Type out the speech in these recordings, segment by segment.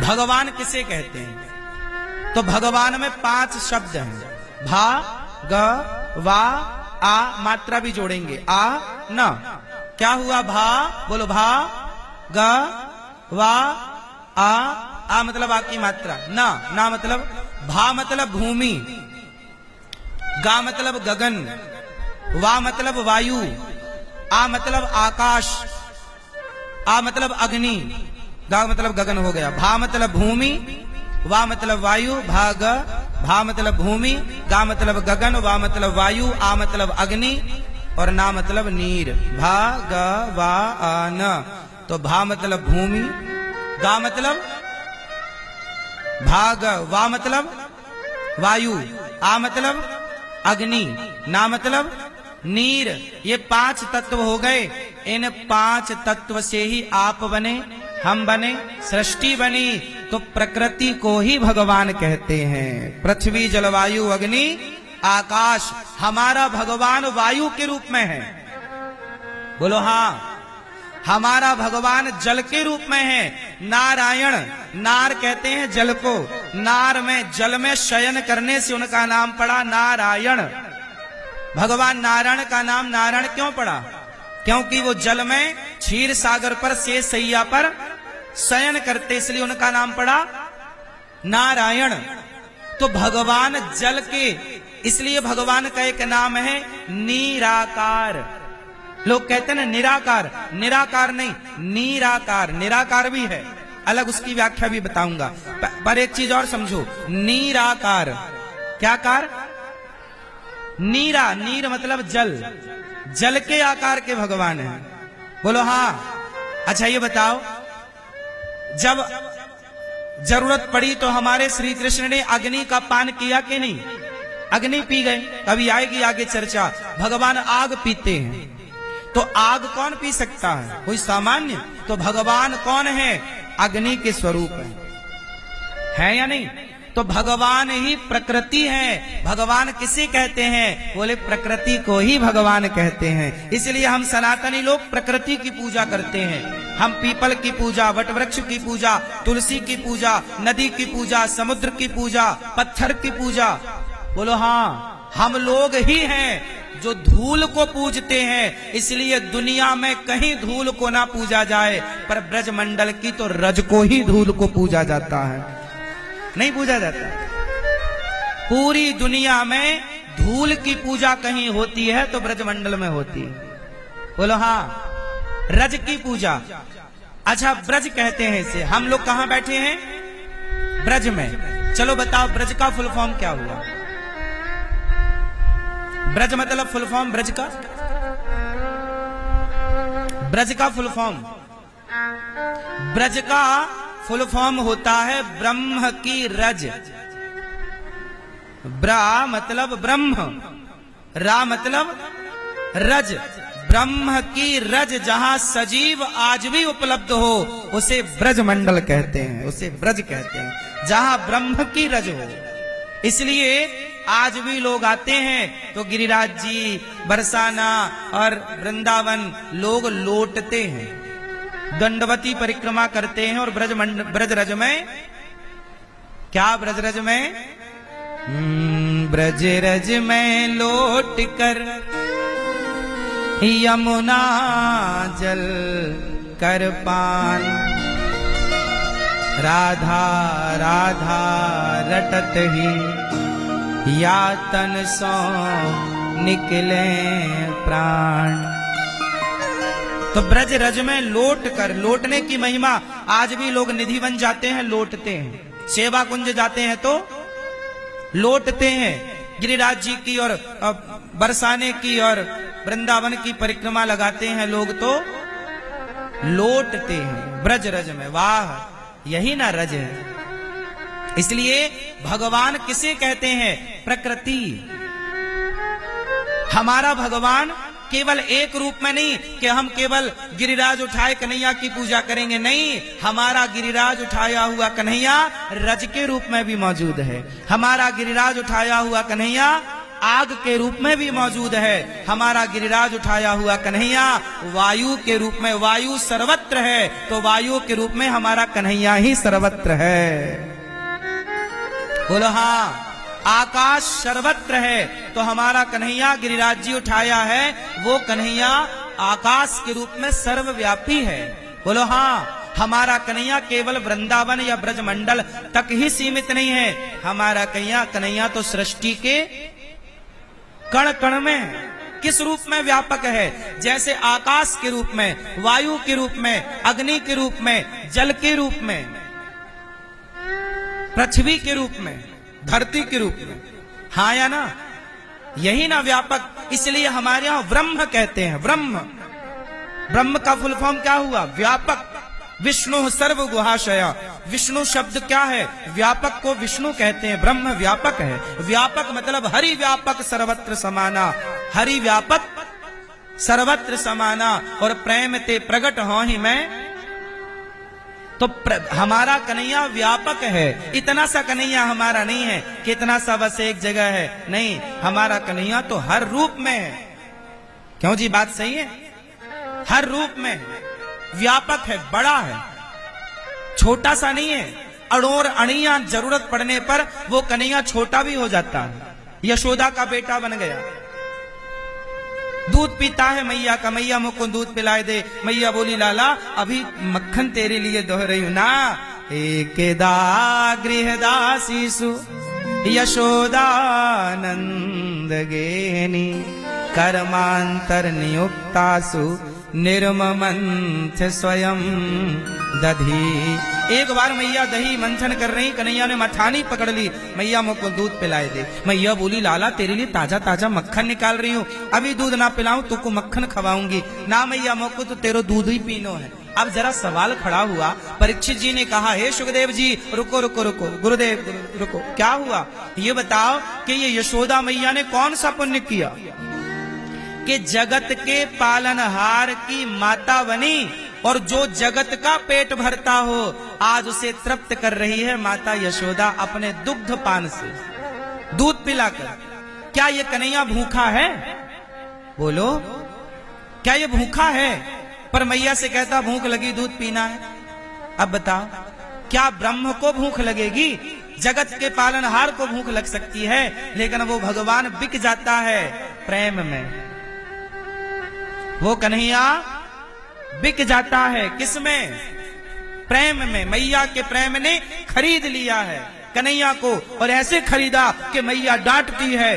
भगवान किसे कहते हैं? तो भगवान में 5 शब्द हैं। भा, ग, वा, आ, मात्रा भी जोड़ेंगे, आ, न। क्या हुआ? भा, बोलो भा, ग, वा, आ मतलब आ की मात्रा, ना मतलब भा मतलब भूमि, गा मतलब गगन, वा मतलब वायु, आ मतलब आकाश, आ मतलब अग्नि, गा मतलब गगन हो गया। भा मतलब भूमि, वा मतलब वायु, भा मतलब भूमि, गा मतलब गगन, वा मतलब वायु, आ मतलब अग्नि और ना मतलब नीर। भा, ग, वा, आ, न। तो भा मतलब भूमि, गा मतलब भाग, वा मतलब वायु, आ मतलब अग्नि, ना मतलब नीर। ये 5 तत्व हो गए। इन 5 तत्व से ही आप बने, हम बने, सृष्टि बनी। तो प्रकृति को ही भगवान कहते हैं। पृथ्वी, जलवायु, अग्नि, आकाश। हमारा भगवान वायु के रूप में है, बोलो हाँ। हमारा भगवान जल के रूप में है। नारायण, नार कहते हैं जल को। नार में, जल में शयन करने से उनका नाम पड़ा नारायण। भगवान नारायण का नाम नारायण क्यों पड़ा? क्योंकि वो जल में क्षीर सागर पर शेष सैया पर शयन करते, इसलिए उनका नाम पड़ा नारायण। तो भगवान जल के, इसलिए भगवान का एक नाम है निराकार। लोग कहते हैं ना निराकार, निराकार नहीं, निराकार। निराकार भी है अलग, उसकी व्याख्या भी बताऊंगा। पर एक चीज और समझो, निराकार क्या कार? नीरा, नीर मतलब जल, जल के आकार के भगवान है, बोलो हाँ। अच्छा ये बताओ, जब जरूरत पड़ी तो हमारे श्री कृष्ण ने अग्नि का पान किया कि नहीं? अग्नि पी गए, कभी आएगी आगे चर्चा। भगवान आग पीते हैं। तो आग कौन पी सकता है? कोई सामान्य? तो भगवान कौन है? अग्नि के स्वरूप है या नहीं? तो भगवान ही प्रकृति है। भगवान किसे कहते हैं? बोले प्रकृति को ही भगवान कहते हैं। इसलिए हम सनातनी लोग प्रकृति की पूजा करते हैं। हम पीपल की पूजा, वटवृक्ष की पूजा, तुलसी की पूजा, नदी की पूजा, समुद्र की पूजा, पत्थर की पूजा, बोलो हाँ। हम लोग ही हैं जो धूल को पूजते हैं। इसलिए दुनिया में कहीं धूल को ना पूजा जाए, पर ब्रजमंडल की तो रज को ही धूल को पूजा जाता है, नहीं पूजा जाता। पूरी दुनिया में धूल की पूजा कहीं होती है तो ब्रजमंडल में होती है, बोलो हाँ। रज की पूजा, अच्छा ब्रज कहते हैं इसे। हम लोग कहां बैठे हैं? ब्रज में। चलो बताओ ब्रज का फुल फॉर्म क्या हुआ? ब्रज मतलब फुल फॉर्म ब्रज का, ब्रज का फुल फॉर्म, ब्रज का फुल फॉर्म होता है ब्रह्म की रज। ब्रा मतलब ब्रह्म, रा मतलब रज। ब्रह्म की रज जहां सजीव आज भी उपलब्ध हो उसे ब्रज मंडल कहते हैं, उसे ब्रज कहते हैं, जहां ब्रह्म की रज हो। इसलिए आज भी लोग आते हैं तो गिरिराज जी, बरसाना और वृंदावन लोग लौटते हैं, दंडवती परिक्रमा करते हैं। और ब्रज रज में क्या? ब्रज रज में ब्रज रज में लौट कर यमुना जल कर पान, राधा राधा रटत ही या तन सो निकले प्राण। तो ब्रज रज में लौट कर, लौटने की महिमा। आज भी लोग निधि बन जाते हैं, लौटते हैं। सेवा कुंज जाते हैं तो लौटते हैं। गिरिराज जी की और बरसाने की और वृंदावन की परिक्रमा लगाते हैं लोग तो लौटते हैं ब्रज रज में। वाह, यही ना रज है। इसलिए भगवान किसे कहते हैं? प्रकृति। हमारा भगवान केवल एक रूप में नहीं कि हम केवल गिरिराज उठाए कन्हैया की पूजा करेंगे, नहीं। हमारा गिरिराज उठाया हुआ कन्हैया रज के रूप में भी मौजूद है। हमारा गिरिराज उठाया हुआ कन्हैया आग के रूप में भी मौजूद है। हमारा गिरिराज उठाया हुआ कन्हैया वायु के रूप में, वायु सर्वत्र है तो वायु के रूप में हमारा कन्हैया ही सर्वत्र है। बोलो हाँ। आकाश सर्वत्र है तो हमारा कन्हैया गिरिराज जी उठाया है, वो कन्हैया आकाश के रूप में सर्वव्यापी है। बोलो हाँ। हमारा कन्हैया केवल वृंदावन या ब्रजमंडल तक ही सीमित नहीं है, हमारा कन्हैया तो सृष्टि के कण कण में है। किस रूप में व्यापक है? जैसे आकाश के रूप में, वायु के रूप में, अग्नि के रूप में, जल के रूप में, पृथ्वी के रूप में, धरती के रूप में। हाँ या ना? यही ना व्यापक। इसलिए हमारे यहां ब्रह्म कहते हैं। ब्रह्म, ब्रह्म का फुल फॉर्म क्या हुआ? व्यापक। विष्णु सर्व गुहाशया। विष्णु शब्द क्या है? व्यापक को विष्णु कहते हैं। ब्रह्म व्यापक है। व्यापक मतलब हरि व्यापक सर्वत्र समाना। हरि व्यापक सर्वत्र समाना। और प्रेम ते प्रगट हो ही मैं। तो हमारा कन्हैया व्यापक है। इतना सा कन्हैया हमारा नहीं है कि इतना सा बस एक जगह है। नहीं, हमारा कन्हैया तो हर रूप में है। क्यों जी? बात सही है। हर रूप में व्यापक है, बड़ा है, छोटा सा नहीं है। अड़ोर अणिया जरूरत पड़ने पर वो कन्हैया छोटा भी हो जाता है। यशोदा का बेटा बन गया। दूध पीता है मैया का, मैया मुझको दूध पिलाए दे। मैया बोली लाला अभी मक्खन तेरे लिए दोह रही हूं ना। एकेदा गृहदासीसु यशोदानंद गेनी कर्मांतर नियुक्तासु निर्ममंथ स्वयं दधी। एक बार मैया दही मंथन कर रही, कन्हैया ने मथानी पकड़ ली, मैया मुझको दूध पिलाए दे। मैया बोली लाला तेरे लिए ताजा ताजा मक्खन निकाल रही हूँ, अभी दूध ना पिलाऊं तो को मक्खन खवाऊंगी ना। मैया मुझको तो तेरो दूध ही पीनो है। अब जरा सवाल खड़ा हुआ। परीक्षित जी ने कहा हे सुखदेव जी रुको रुको रुको, गुरुदेव रुको, क्या हुआ ये बताओ कि ये यशोदा मैया ने कौन सा पुण्य किया कि जगत के पालनहार की माता बनी और जो जगत का पेट भरता हो आज उसे तृप्त कर रही है माता यशोदा अपने दुग्ध पान से, दूध पिलाकर। क्या ये कन्हैया भूखा है? बोलो, क्या ये भूखा है? पर मैया से कहता भूख लगी दूध पीना है। अब बताओ क्या ब्रह्म को भूख लगेगी? जगत के पालनहार को भूख लग सकती है, लेकिन वो भगवान बिक जाता है प्रेम में। वो कन्हैया बिक जाता है किसमें? प्रेम में। मैया के प्रेम ने खरीद लिया है कन्हैया को, और ऐसे खरीदा कि मैया डांटती है,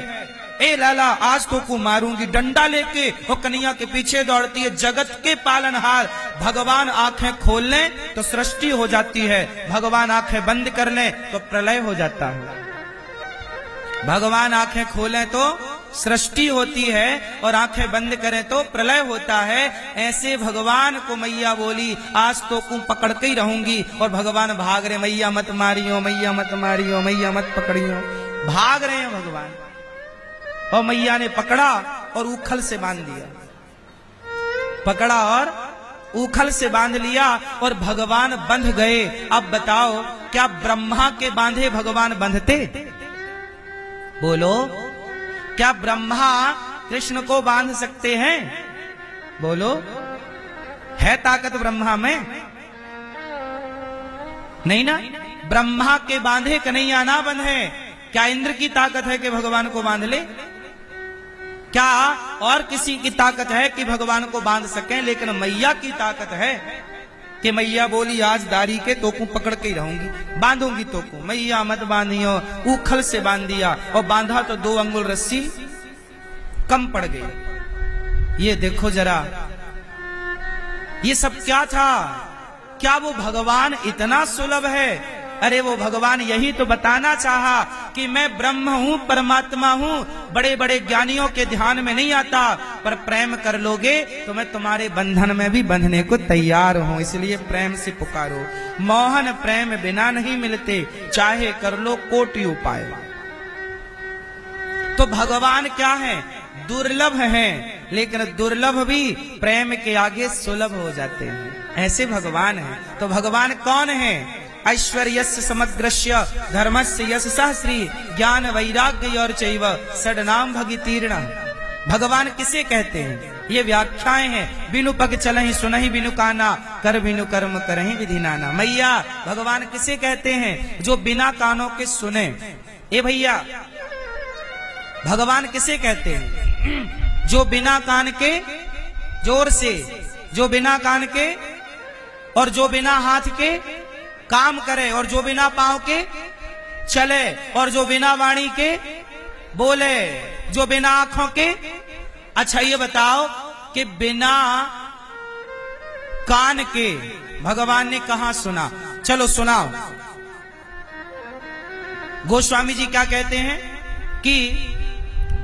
ए लाला आज तो को मारूंगी, डंडा लेके वो कन्हैया के पीछे दौड़ती है। जगत के पालनहार भगवान आंखें खोल लें तो सृष्टि हो जाती है, भगवान आंखें बंद कर लें तो प्रलय हो जाता है। भगवान आंखें खोलें तो सृष्टि होती है और आंखें बंद करें तो प्रलय होता है। ऐसे भगवान को मैया बोली आज तो को पकड़ के ही रहूंगी, और भगवान भाग रहे, मैया मत मारियो, मैया मत मारियो, मैया मत पकड़ियो, भाग रहे हैं भगवान। और मैया ने पकड़ा और उखल से बांध दिया, पकड़ा और उखल से बांध लिया और भगवान बंध गए। अब बताओ क्या ब्रह्मा के बांधे भगवान बंधते? बोलो, क्या ब्रह्मा कृष्ण को बांध सकते हैं? बोलो, है ताकत ब्रह्मा में? नहीं ना। ब्रह्मा के बांधे कन्हैया ना बंधे। क्या इंद्र की ताकत है कि भगवान को बांध ले? क्या और किसी की ताकत है कि भगवान को बांध सके? लेकिन मैया की ताकत है कि मैया बोली आज दाढ़ी के तो को पकड़ के ही रहूंगी, बांधूंगी तो को। मैया मत बांधियो, उखल से बांध दिया, और बांधा तो 2 अंगुल रस्सी कम पड़ गई। ये देखो जरा, ये सब क्या था? क्या वो भगवान इतना सुलभ है? अरे वो भगवान यही तो बताना चाहा कि मैं ब्रह्म हूं, परमात्मा हूं। बड़े बड़े ज्ञानियों के ध्यान में नहीं आता, पर प्रेम कर लोगे तो मैं तुम्हारे बंधन में भी बंधने को तैयार हूं। इसलिए प्रेम से पुकारो। मोहन प्रेम बिना नहीं मिलते, चाहे कर लो कोटि उपाय। तो भगवान क्या है? दुर्लभ है, लेकिन दुर्लभ भी प्रेम के आगे सुलभ हो जाते हैं। ऐसे भगवान है। तो भगवान कौन है? ऐश्वर्यस्य समग्रस्य धर्मस्य यशसः श्री ज्ञान वैराग्य और चैव षड्नाम भगितीर्ण। भगवान किसे कहते हैं? ये व्याख्याएं हैं। बिनु पग चलहि सुनहि बिनु काना, कर बिनु कर्म करहि विधि नाना। मैया भगवान किसे कहते हैं? जो बिना कानों के सुने। ए भैया भगवान किसे कहते हैं? जो बिना कान के, जोर से, जो बिना कान के और जो बिना हाथ के काम करे, और जो बिना पांव के चले, और जो बिना वाणी के बोले, जो बिना आंखों के। अच्छा ये बताओ कि बिना कान के भगवान ने कहां सुना? चलो सुनाओ। गोस्वामी जी क्या कहते हैं कि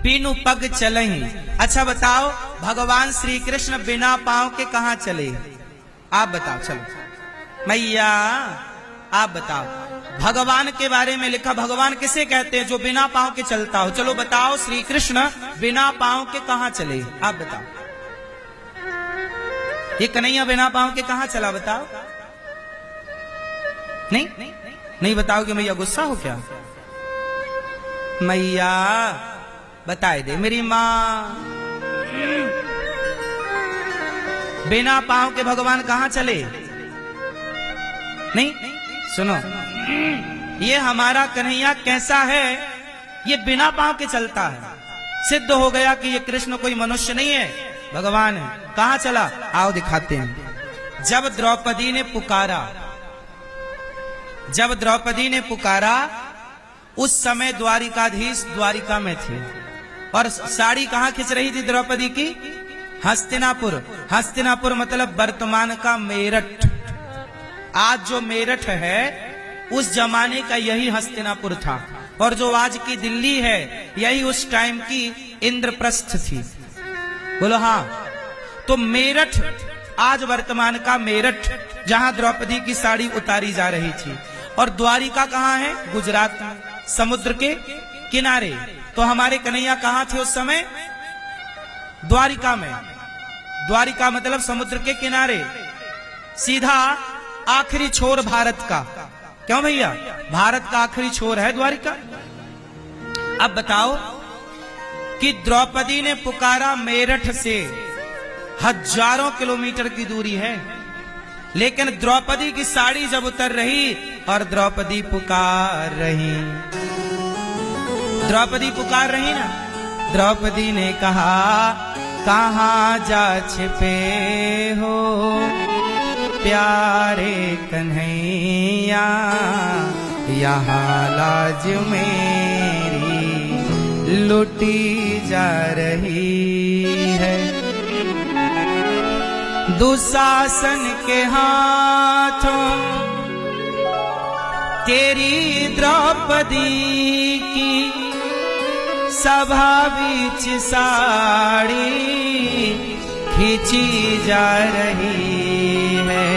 बिनु पग चलहि। अच्छा बताओ भगवान श्री कृष्ण बिना पांव के कहां चले? आप बताओ। चलो मैया आप बताओ। भगवान के बारे में लिखा, भगवान किसे कहते हैं? जो बिना पांव के चलता हो। चलो बताओ श्री कृष्ण बिना पांव के कहां चले? आप बताओ। ये कन्हैया बिना पांव के कहां चला? बताओ। नहीं बताओगे मैया? गुस्सा हो क्या? मैया बताए दे मेरी माँ। बिना पांव के भगवान कहां चले? नहीं सुनो, ये हमारा कन्हैया कैसा है? ये बिना पांव के चलता है। सिद्ध हो गया कि ये कृष्ण कोई मनुष्य नहीं है, भगवान है। कहां चला? आओ दिखाते हैं। जब द्रौपदी ने पुकारा, उस समय द्वारिकाधीश द्वारिका में थे, और साड़ी कहां खिंच रही थी द्रौपदी की? हस्तिनापुर मतलब वर्तमान का मेरठ। आज जो मेरठ है उस जमाने का यही हस्तिनापुर था, और जो आज की दिल्ली है यही उस टाइम की इंद्रप्रस्थ थी। बोलो हाँ। तो मेरठ, आज वर्तमान का मेरठ, जहां द्रौपदी की साड़ी उतारी जा रही थी। और द्वारिका कहां है? गुजरात में, समुद्र के किनारे। तो हमारे कन्हैया कहां थे उस समय? द्वारिका में। द्वारिका मतलब समुद्र के किनारे, सीधा आखिरी छोर भारत का। क्यों भैया? भारत का आखिरी छोर है द्वारिका। अब बताओ कि द्रौपदी ने पुकारा, मेरठ से हजारों किलोमीटर की दूरी है, लेकिन द्रौपदी की साड़ी जब उतर रही और द्रौपदी पुकार रही ना, द्रौपदी ने कहा कहां जा छिपे हो प्यारे कन्हैया, यहाँ लाज मेरी लुटी जा रही है। दुशासन के हाथों तेरी द्रौपदी की सभा बीच साड़ी खींची जा रही है।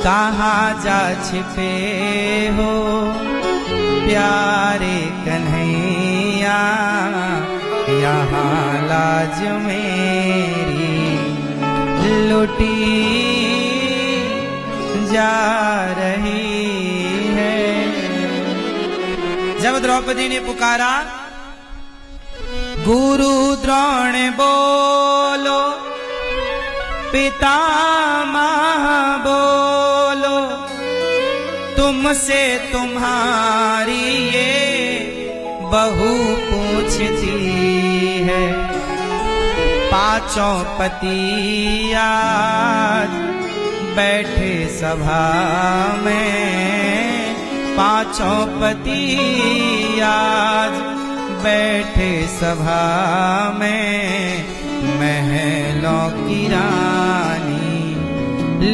कहाँ जा छिपे हो प्यारे कन्हैया, यहाँ लाज मेरी लुटी जा रही है। जब द्रौपदी ने पुकारा, गुरु द्रोण बोलो, पितामह बोलो, तुमसे तुम्हारी ये बहू पूछती है। पांचों पति आज बैठे सभा में, पांचों पति आज बैठे सभा में, महलों की रानी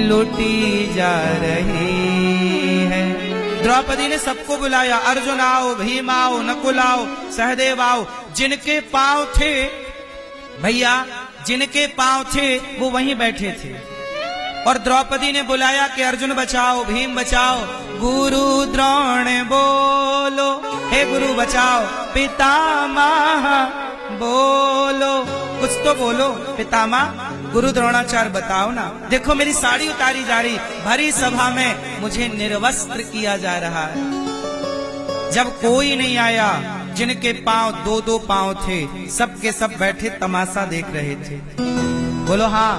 लुटी जा रही है। द्रौपदी ने सबको बुलाया, अर्जुन आओ, भीम आओ, नकुल आओ, सहदेव आओ। जिनके पांव थे भैया, जिनके पांव थे वो वहीं बैठे थे, और द्रौपदी ने बुलाया कि अर्जुन बचाओ, भीम बचाओ, गुरु द्रोण बोलो, हे गुरु बचाओ, पितामह बोलो, कुछ तो बोलो, पितामह गुरु द्रोणाचार्य बताओ ना, देखो मेरी साड़ी उतारी जा रही, भरी सभा में मुझे निर्वस्त्र किया जा रहा है। जब कोई नहीं आया, जिनके पांव दो दो पांव थे, सबके सब बैठे तमाशा देख रहे थे। बोलो हाँ।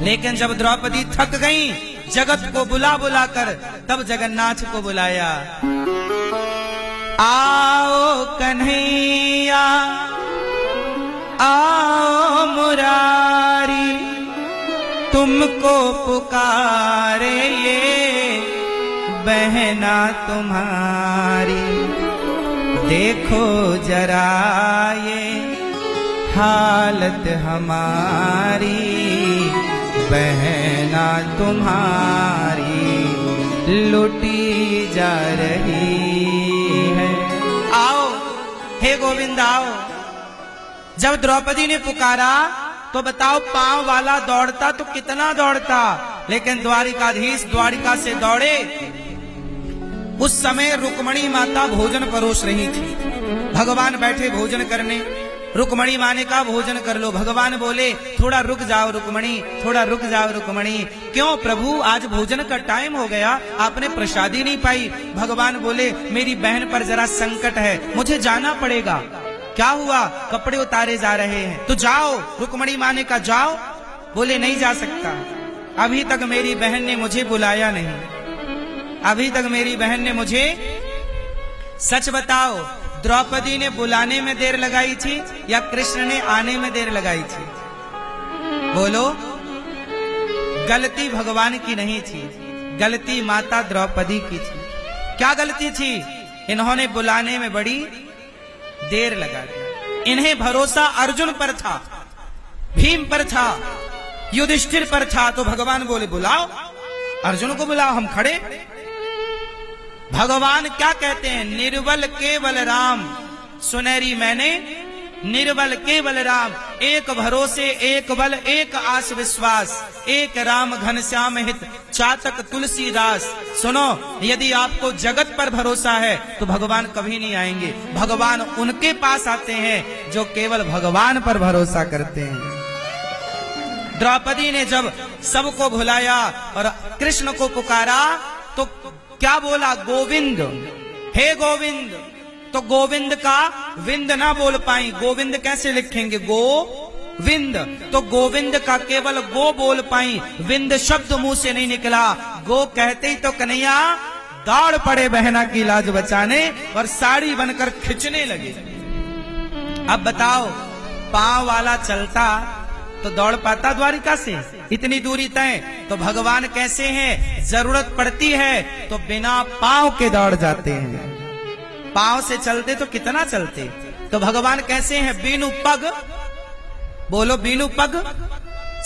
लेकिन जब द्रौपदी थक गई, जगत को बुला बुला कर तब जगन्नाथ को बुलाया। आओ कन्हैया आओ मुरारी, तुमको पुकारे ये बहना तुम्हारी। देखो जरा ये हालत हमारी, बहना तुम्हारी लुटी जा रही है। आओ हे गोविंद आओ। जब द्रौपदी ने पुकारा तो बताओ, पांव वाला दौड़ता तो कितना दौड़ता, लेकिन द्वारिकाधीश द्वारिका से दौड़े। उस समय रुक्मणी माता भोजन परोस रही थी। भगवान बैठे भोजन करने, रुक्मणी माँ ने कहा भोजन कर लो। भगवान बोले थोड़ा रुक जाओ रुक्मणी, थोड़ा रुक जाओ रुक्मणी। क्यों प्रभु, आज भोजन का टाइम हो गया, आपने प्रसादी नहीं पाई। भगवान बोले मेरी बहन पर जरा संकट है, मुझे जाना पड़ेगा। क्या हुआ? कपड़े उतारे जा रहे हैं, तो जाओ। रुक्मणी माँ ने कहा जाओ। बोले नहीं जा सकता, अभी तक मेरी बहन ने मुझे बुलाया नहीं, अभी तक मेरी बहन ने मुझे। सच बताओ, द्रौपदी ने बुलाने में देर लगाई थी या कृष्ण ने आने में देर लगाई थी? बोलो। गलती भगवान की नहीं थी, गलती माता द्रौपदी की थी। क्या गलती थी? इन्होंने बुलाने में बड़ी देर लगा दी। इन्हें भरोसा अर्जुन पर था, भीम पर था, युधिष्ठिर पर था। तो भगवान बोले बुलाओ, अर्जुन को बुलाओ, हम खड़े। भगवान क्या कहते हैं? निर्बल केवल राम सुनहरी मैंने, निर्बल केवल राम। एक भरोसे एक बल एक आस विश्वास, एक राम घनश्याम हित चातक तुलसीदास। सुनो, यदि आपको जगत पर भरोसा है तो भगवान कभी नहीं आएंगे। भगवान उनके पास आते हैं जो केवल भगवान पर भरोसा करते हैं। द्रौपदी ने जब सबको भुलाया और कृष्ण को पुकारा तो क्या बोला? गोविंद, हे गोविंद। तो गोविंद का विंद ना बोल पाई, गोविंद कैसे लिखेंगे? गोविंद। तो गोविंद का केवल गो बोल पाई, विंद शब्द मुंह से नहीं निकला। गो कहते ही तो कन्हैया दौड़ पड़े बहना की लाज बचाने और साड़ी बनकर खिंचने लगे। अब बताओ, पांव वाला चलता तो दौड़ पाता द्वारिका से इतनी दूरी तय? तो भगवान कैसे हैं? जरूरत पड़ती है तो बिना पांव के दौड़ जाते हैं। पांव से चलते तो कितना चलते। तो भगवान कैसे हैं? बीनु पग। बोलो बीनु पग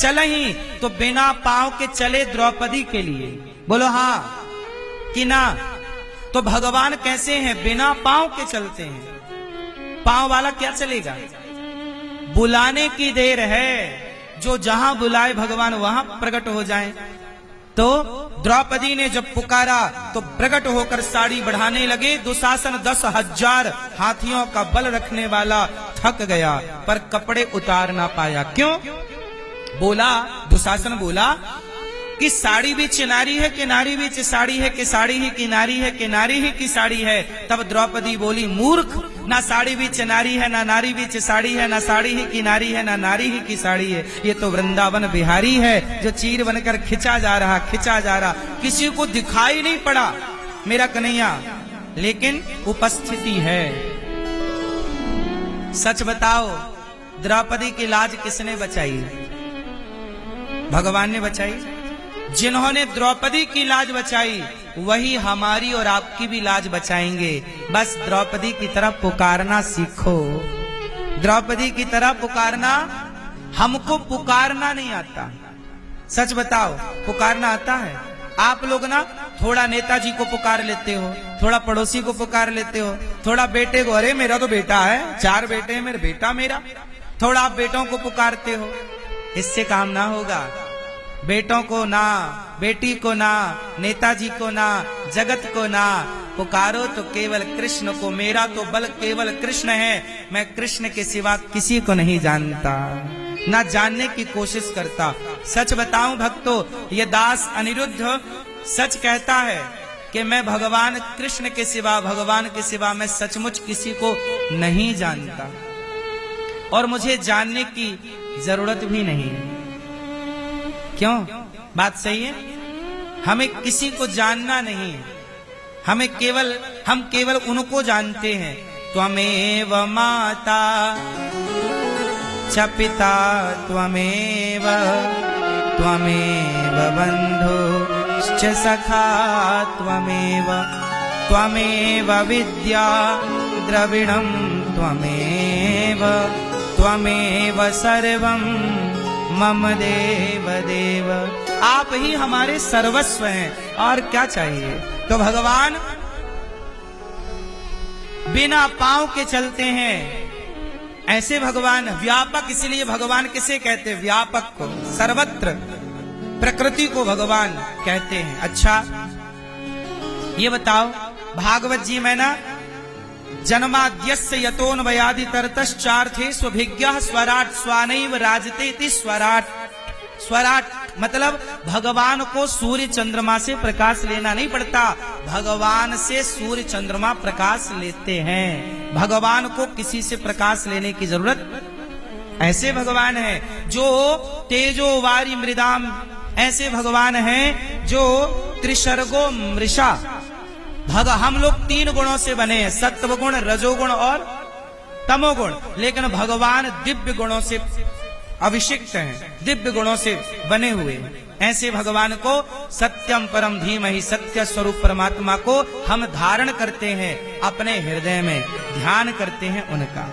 चल ही। तो बिना पांव के चले द्रौपदी के लिए। बोलो हाँ कि ना? तो भगवान कैसे हैं? बिना पांव के चलते हैं। पांव वाला क्या चलेगा? बुलाने की देर है, जो जहां बुलाए भगवान वहां प्रकट हो जाए। तो द्रौपदी ने जब पुकारा तो प्रकट होकर साड़ी बढ़ाने लगे। दुशासन 10,000 हाथियों का बल रखने वाला थक गया पर कपड़े उतार ना पाया। क्यों? बोला, दुशासन बोला कि साड़ी भी चिनारी है कि नारी भी साड़ी है कि साड़ी ही की नारी है कि नारी ही की साड़ी है। तब द्रौपदी बोली मूर्ख, ना साड़ी भी चिनारी है ना नारी भी साड़ी है, ना साड़ी ही की नारी है ना नारी ही की साड़ी है। ये तो वृंदावन बिहारी है जो चीर बनकर खिंचा जा रहा, खिंचा जा रहा। किसी को दिखाई नहीं पड़ा मेरा कन्हैया, लेकिन उपस्थिति है। सच बताओ, द्रौपदी की लाज किसने बचाई? भगवान ने बचाई। जिन्होंने द्रौपदी की लाज बचाई वही हमारी और आपकी भी लाज बचाएंगे। बस द्रौपदी की तरह पुकारना सीखो। द्रौपदी की तरह पुकारना। हमको पुकारना नहीं आता। सच बताओ, पुकारना आता है? आप लोग ना थोड़ा नेताजी को पुकार लेते हो, थोड़ा पड़ोसी को पुकार लेते हो, थोड़ा बेटे को, अरे मेरा तो बेटा है, 4 बेटे हैं मेरे, बेटा मेरा। थोड़ा आप बेटों को पुकारते हो। इससे काम ना होगा। बेटों को ना, बेटी को ना, नेताजी को ना, जगत को ना, पुकारो तो केवल कृष्ण को। मेरा तो बल केवल कृष्ण है, मैं कृष्ण के सिवा किसी को नहीं जानता। ना जानने की कोशिश करता। सच बताऊं भक्तों, ये दास अनिरुद्ध सच कहता है कि मैं भगवान कृष्ण के सिवा, भगवान के सिवा मैं सचमुच किसी को नहीं जानता और मुझे जानने की जरूरत भी नहीं है। क्यों? बात सही है, हमें किसी को जानना नहीं है, हम केवल उनको जानते हैं। त्वमेव माता च पिता त्वमेव, त्वमेव बन्धुश्च सखा त्वमेव, त्वमेव विद्या द्रविणं त्वमेव, त्वमेव सर्वं मम देव देव। आप ही हमारे सर्वस्व हैं, और क्या चाहिए। तो भगवान बिना पांव के चलते हैं, ऐसे भगवान व्यापक। इसलिए भगवान किसे कहते हैं? व्यापक को, सर्वत्र प्रकृति को भगवान कहते हैं। अच्छा ये बताओ, भागवत जी में ना जन्माद्यस्य यतोन्वयादि तरतश्चार्थे स्वभिज्ञः स्वराट स्वानैव राजते इति स्वराट। स्वराट मतलब भगवान को सूर्य चंद्रमा से प्रकाश लेना नहीं पड़ता, भगवान से सूर्य चंद्रमा प्रकाश लेते हैं। भगवान को किसी से प्रकाश लेने की जरूरत। ऐसे भगवान हैं जो तेजो वारी मृदाम, ऐसे भगवान हैं जो त्रिशर्गो मृषा। हम लोग 3 गुणों से बने हैं, सत्व गुण, रजोगुण और तमोगुण, लेकिन भगवान दिव्य गुणों से अभिषिक्त हैं, दिव्य गुणों से बने हुए हैं। ऐसे भगवान को सत्यम परम धीमहि, सत्य स्वरूप परमात्मा को हम धारण करते हैं, अपने हृदय में ध्यान करते हैं उनका।